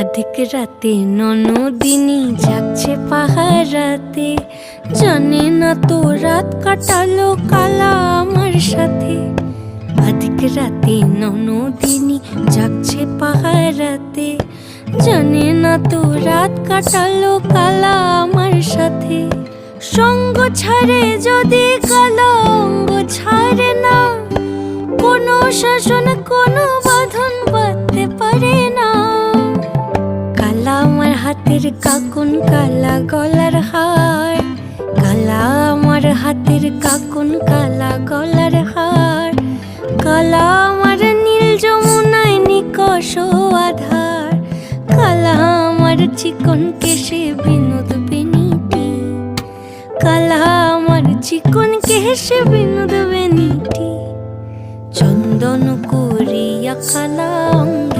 অধিক রাতে ননদিনী জাগছে পাহারাতে, জানে না তো রাত কাটালো কালা আমার সাথে। অধিক রাতে ননদিনী জাগছে পাহারাতে, জানে না তো রাত কাটালো কালা আমার সাথে। সঙ্গ ছাড়ে যদি কালা অঙ্গ ছাড়ে না, কোনো শাসন কোনো বাঁধন বাঁধতে পারে না। কালা আমার হাতের কাকুন কালা গলার হার, কালা আমার হাতের কাকুন কালা গলার হার। কালা আমার নীল যমুনায় নিকষ আধার, কালা আমার চিকন কেশে বিনোদ বেনিটি, কালা আমার চিকন কেশে বিনোদ বেনিটি। চন্দন করিয়া কালা অঙ্গে